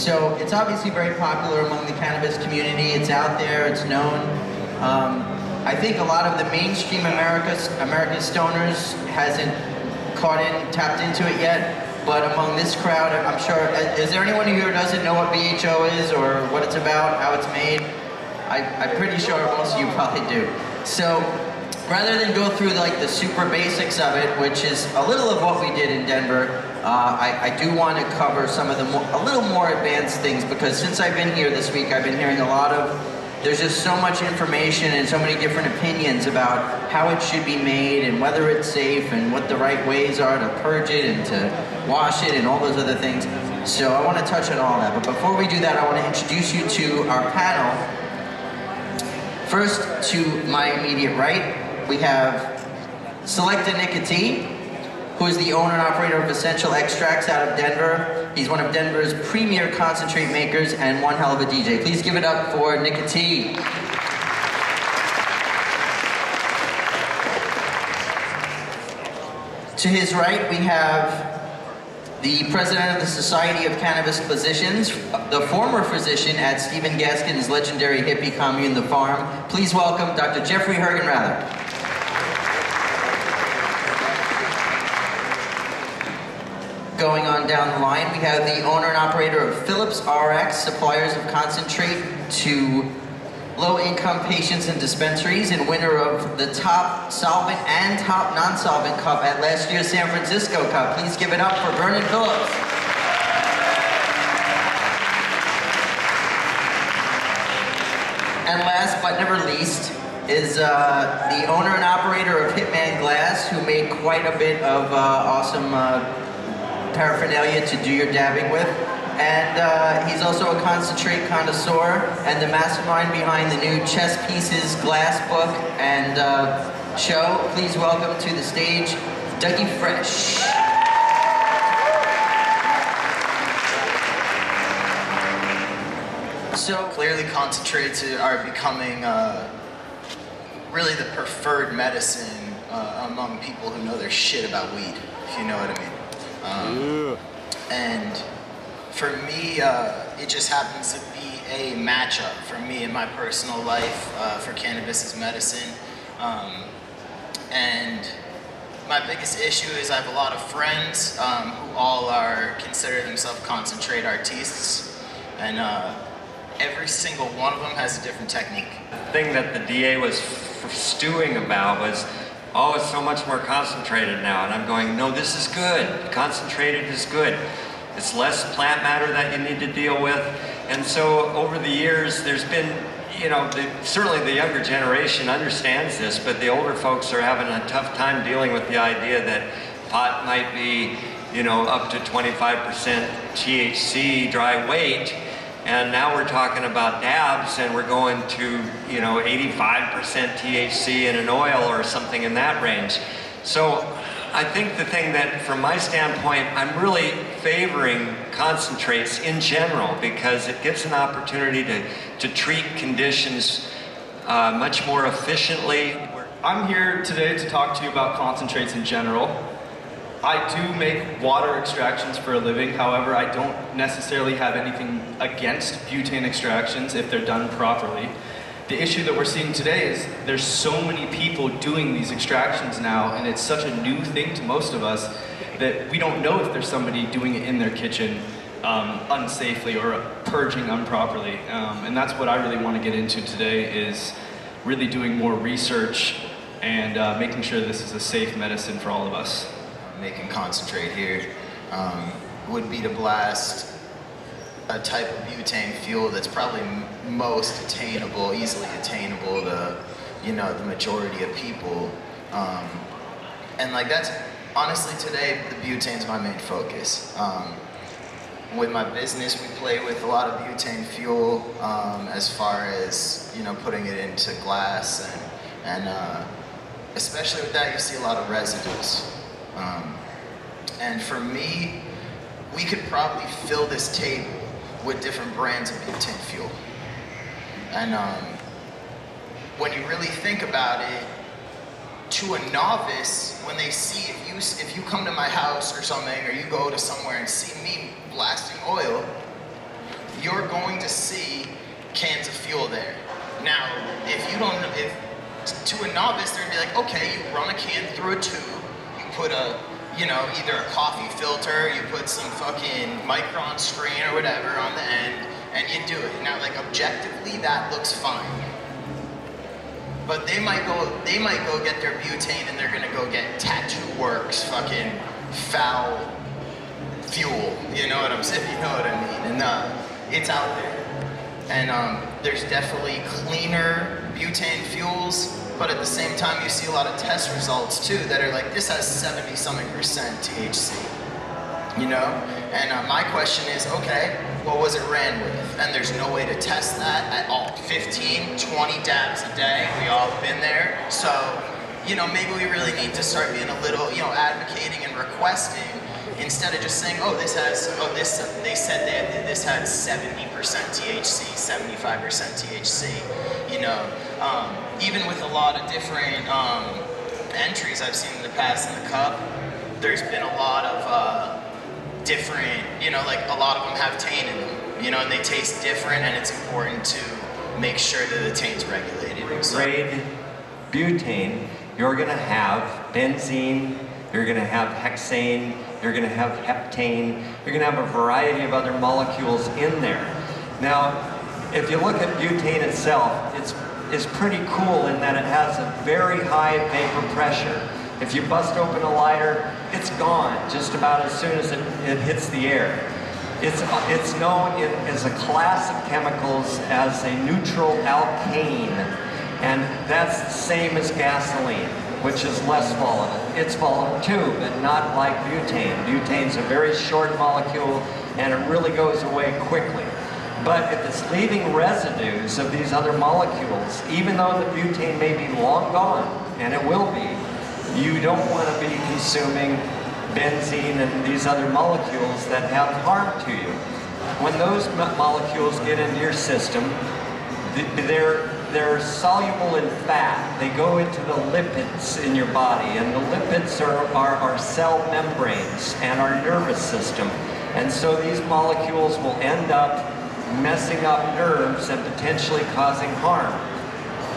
So it's obviously very popular among the cannabis community. It's out there, it's known. I think a lot of the mainstream America's stoners hasn't tapped into it yet, but among this crowd, I'm sure, is there anyone here who doesn't know what BHO is or what it's about, how it's made? I'm pretty sure most of you probably do. So, rather than go through like the super basics of it, which is a little of what we did in Denver, I do want to cover some of the a little more advanced things, because since I've been here this week, I've been hearing a lot of, there's just so much information and so many different opinions about how it should be made and whether it's safe and what the right ways are to purge it and to wash it and all those other things. So I want to touch on all that. But before we do that, I want to introduce you to our panel. First, to my immediate right, we have Selecta Nicotine, who is the owner and operator of Essential Extracts out of Denver. He's one of Denver's premier concentrate makers and one hell of a DJ. Please give it up for Nicotine. To his right, we have the president of the Society of Cannabis Physicians, the former physician at Stephen Gaskin's legendary hippie commune, The Farm. Please welcome Dr. Jeffrey Hergenrather. Going on down the line, we have the owner and operator of Phillips RX, suppliers of concentrate to low-income patients and dispensaries, and winner of the top solvent and top non-solvent cup at last year's San Francisco Cup. Please give it up for Vernon Phillips. And last but never least is the owner and operator of Hitman Glass, who made quite a bit of awesome paraphernalia to do your dabbing with. And he's also a concentrate connoisseur and the mastermind behind the new Chess Pieces glass book and show. Please welcome to the stage, Dougie Fresh. So clearly concentrates are becoming really the preferred medicine among people who know their shit about weed, if you know what I mean. And for me, it just happens to be a matchup for me in my personal life for cannabis as medicine. And my biggest issue is I have a lot of friends who all consider themselves concentrate artistes, and every single one of them has a different technique. The thing that the DA was stewing about was, oh, it's so much more concentrated now. And I'm going, no, this is good. Concentrated is good. It's less plant matter that you need to deal with. And so over the years, there's been, you know, certainly the younger generation understands this, but the older folks are having a tough time dealing with the idea that pot might be, you know, up to 25% THC dry weight. And now we're talking about dabs, and we're going to, you know, 85% THC in an oil or something in that range. So I think the thing that, from my standpoint, I'm really favoring concentrates in general, because it gives an opportunity to treat conditions much more efficiently. I'm here today to talk to you about concentrates in general. I do make water extractions for a living. However, I don't necessarily have anything against butane extractions if they're done properly. The issue that we're seeing today is there's so many people doing these extractions now, and it's such a new thing to most of us that we don't know if there's somebody doing it in their kitchen unsafely or purging improperly. And that's what I really want to get into today, is really doing more research and making sure this is a safe medicine for all of us. Making concentrate here would be to blast a type of butane fuel that's probably most attainable, easily attainable to, you know, the majority of people. And like that's, honestly today, the butane's my main focus. With my business, we play with a lot of butane fuel as far as, you know, putting it into glass, and especially with that, you see a lot of residues. And for me, we could probably fill this table with different brands of butane fuel. And when you really think about it, to a novice, when they see, if you come to my house or something, or you go to somewhere and see me blasting oil, you're going to see cans of fuel there. Now, to a novice, they're gonna be like, okay, you run a can through a tube, you put a, either a coffee filter, you put some fucking micron screen or whatever on the end, and you do it. Now, like, objectively, that looks fine. But they might go get their butane and they're gonna go get Tattoo Works fucking foul fuel. You know what I'm saying? You know what I mean? And it's out there. And there's definitely cleaner butane fuels, but at the same time you see a lot of test results too that are like, this has 70-something% THC. You know? And my question is, okay, what was it ran with? And there's no way to test that at all. 15, 20 dabs a day, we all have been there. So, maybe we really need to start being a little, advocating and requesting, instead of just saying, they said that this had 70% THC, 75% THC. Even with a lot of different entries I've seen in the past in the cup, there's been a lot of different, like a lot of them have tane in them, and they taste different, and it's important to make sure that the tane's regulated. So. Grade butane, you're gonna have benzene, you're gonna have hexane, you're gonna have heptane, you're gonna have a variety of other molecules in there. Now, if you look at butane itself, it's pretty cool in that it has a very high vapor pressure. If you bust open a lighter, it's gone just about as soon as it hits the air. It's known as a class of chemicals as a neutral alkane, and that's the same as gasoline, which is less volatile. It's volatile too, but not like butane. Butane's a very short molecule, and it really goes away quickly. But if it's leaving residues of these other molecules, even though the butane may be long gone, and it will be, you don't want to be consuming benzene and these other molecules that have harm to you. When those molecules get into your system, they're soluble in fat. They go into the lipids in your body, and the lipids are cell membranes and our nervous system. And so these molecules will end up messing up nerves and potentially causing harm.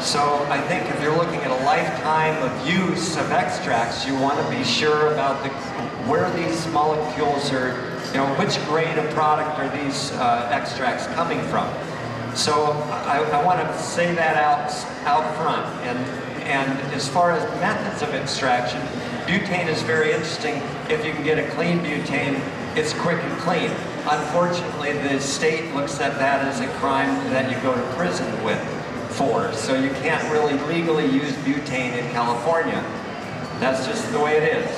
So I think if you're looking at a lifetime of use of extracts, you want to be sure about where these molecules are, which grade of product are these extracts coming from. So I want to say that out front. And as far as methods of extraction, butane is very interesting. If you can get a clean butane, it's quick and clean. Unfortunately, the state looks at that as a crime that you go to prison for. So you can't really legally use butane in California. That's just the way it is.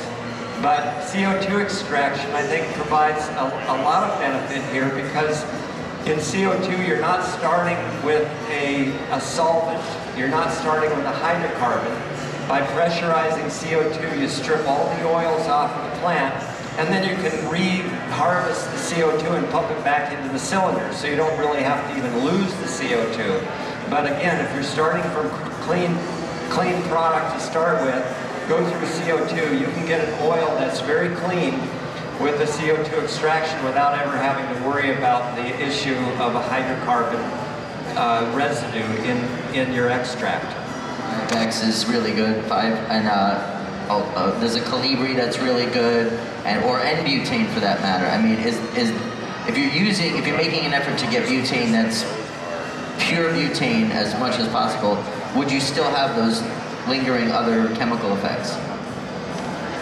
But CO2 extraction, I think, provides a lot of benefit here, because in CO2, you're not starting with a solvent. You're not starting with a hydrocarbon. By pressurizing CO2, you strip all the oils off of the plant, and then you can re-harvest the CO2 and pump it back into the cylinder, so you don't really have to even lose the CO2. But again, if you're starting from clean product to start with, go through CO2, you can get an oil that's very clean with the CO2 extraction without ever having to worry about the issue of a hydrocarbon residue in your extract. Vex is really good, 5, and there's a Calibri that's really good, or N-butane for that matter. I mean, if you're making an effort to get butane that's pure butane as much as possible, would you still have those lingering other chemical effects?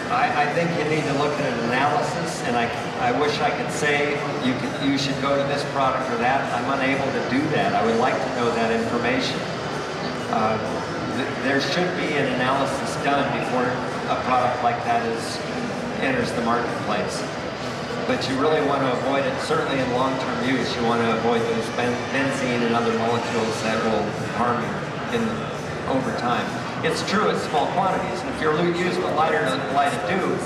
I think you need to look at an analysis, and I wish I could say you should go to this product or that. I'm unable to do that. I would like to know that information. There should be an analysis done before a product like that enters the marketplace. But you really want to avoid it, certainly in long-term use. You want to avoid those benzene and other molecules that will harm you over time. It's true at small quantities, and if you're using a lighter to light a tube,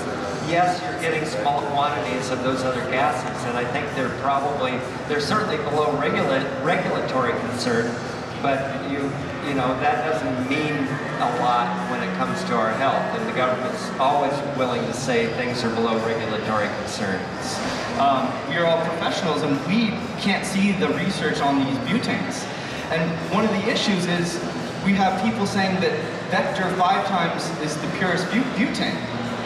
yes, you're getting small quantities of those other gases, and I think they're certainly below regulatory concern, but that doesn't mean a lot when it comes to our health, and the government's always willing to say things are below regulatory concerns. We are all professionals and we can't see the research on these butanes. And one of the issues is we have people saying that vector 5 times is the purest butane.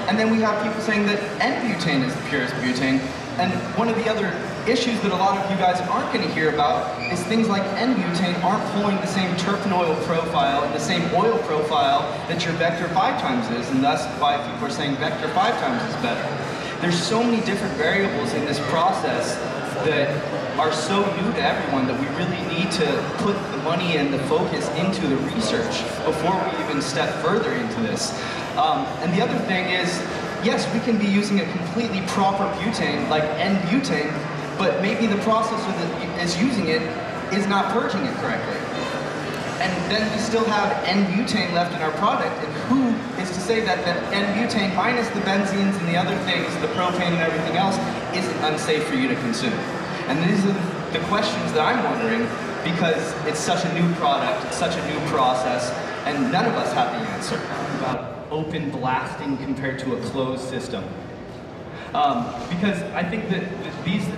And then we have people saying that N-butane is the purest butane. And one of the other issues that a lot of you guys aren't going to hear about is things like N-butane aren't pulling the same terpenoid profile and the same oil profile that your vector 5 times is, and that's why people are saying vector 5 times is better. There's so many different variables in this process that are so new to everyone that we really need to put the money and the focus into the research before we even step further into this. And the other thing is, yes, we can be using a completely proper butane, like N-butane, but maybe the processor that is using it is not purging it correctly. And then we still have N-butane left in our product, and who is to say that N-butane minus the benzenes and the other things, the propane and everything else, isn't unsafe for you to consume? And these are the questions that I'm wondering, because it's such a new product, it's such a new process, and none of us have the answer. About open blasting compared to a closed system. Because I think that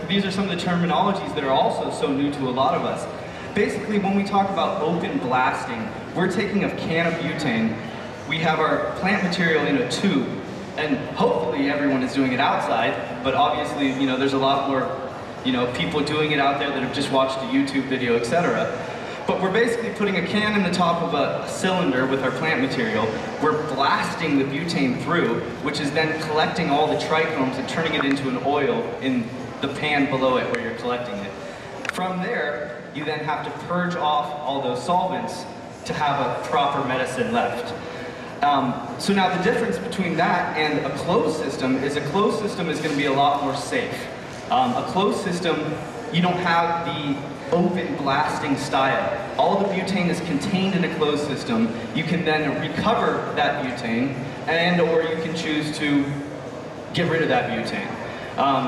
these are some of the terminologies that are also so new to a lot of us. Basically, when we talk about open blasting, we're taking a can of butane, we have our plant material in a tube, and hopefully everyone is doing it outside, but obviously, you know, there's a lot more, you know, people doing it out there that have just watched a YouTube video, etc. But we're basically putting a can in the top of a cylinder with our plant material. We're blasting the butane through, which is then collecting all the trichomes and turning it into an oil in the pan below it where you're collecting it. From there, you then have to purge off all those solvents to have a proper medicine left. So now the difference between that and a closed system is a closed system is going to be a lot more safe. A closed system, you don't have the open blasting style. All the butane is contained in a closed system. You can then recover that butane, and or you can choose to get rid of that butane.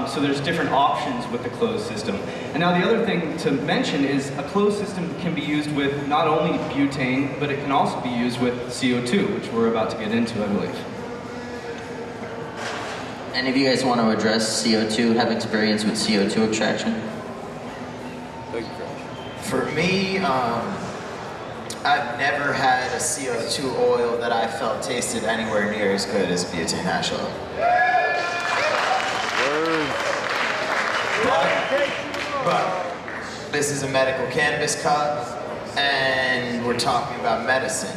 So there's different options with the closed system. And now the other thing to mention is a closed system can be used with not only butane, but it can also be used with CO2, which we're about to get into, I believe. Any of you guys want to address CO2, have experience with CO2 extraction? For me, I've never had a CO2 oil that I felt tasted anywhere near as good as butane hash oil. But this is a medical cannabis cup, and we're talking about medicine.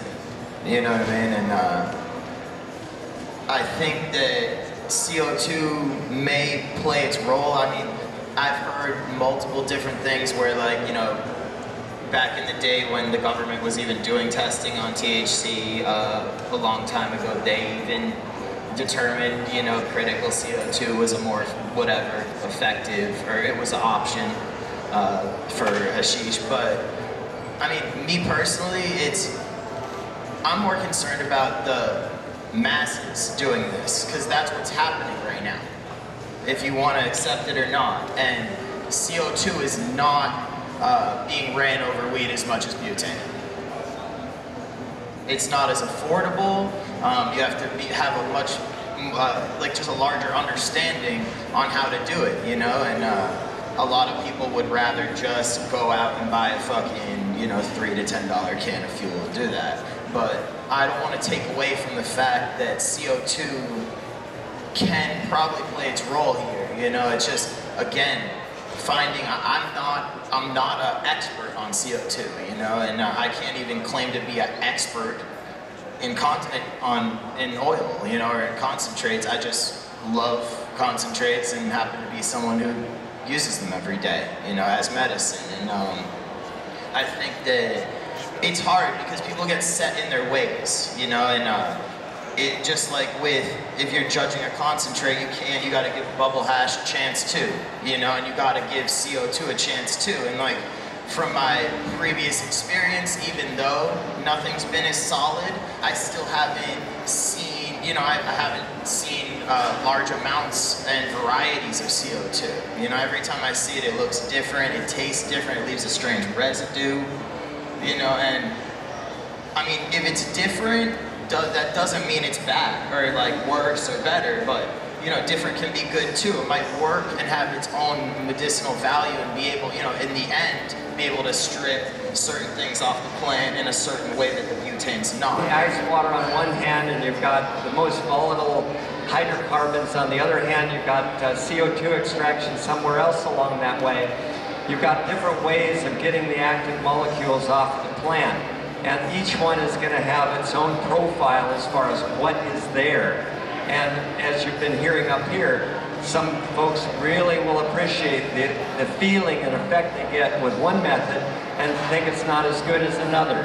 You know what I mean? And I think that CO2 may play its role. I mean, I've heard multiple different things where, like, you know, back in the day when the government was even doing testing on THC a long time ago, they even determined, you know, critical CO2 was a more, whatever, effective, or it was an option for hashish. But, I mean, me personally, I'm more concerned about the masses doing this, because that's what's happening right now, if you want to accept it or not. And CO2 is not being ran over weed as much as butane. It's not as affordable. You have to have a much, like, just a larger understanding on how to do it, you know? And a lot of people would rather just go out and buy a fucking, you know, $3 to $10 can of fuel and do that. But I don't want to take away from the fact that CO2 can probably play its role here. You know, it's just, again, finding, I'm not an expert on CO2, you know, and I can't even claim to be an expert in oil, you know, or in concentrates. I just love concentrates and happen to be someone who uses them every day, you know, as medicine. And I think that it's hard because people get set in their ways, you know, and it just like with, if you're judging a concentrate, you gotta give bubble hash a chance too, you know, and you gotta give CO2 a chance too. And like, from my previous experience, even though nothing's been as solid, I still haven't seen, you know, I haven't seen large amounts and varieties of CO2. You know, every time I see it, it looks different, it tastes different, it leaves a strange residue, you know, and I mean, if it's different, that doesn't mean it's bad or like worse or better, but you know, different can be good too. It might work and have its own medicinal value and be able, you know, in the end, be able to strip certain things off the plant in a certain way that the butane's not. The ice water on one hand, and you've got the most volatile hydrocarbons on the other hand. You've got CO2 extraction somewhere else along that way. You've got different ways of getting the active molecules off the plant. And each one is going to have its own profile as far as what is there. And as you've been hearing up here, some folks really will appreciate the feeling and effect they get with one method and think it's not as good as another.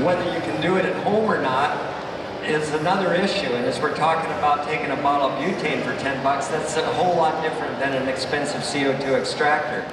Whether you can do it at home or not is another issue. And as we're talking about taking a bottle of butane for 10 bucks, that's a whole lot different than an expensive CO2 extractor.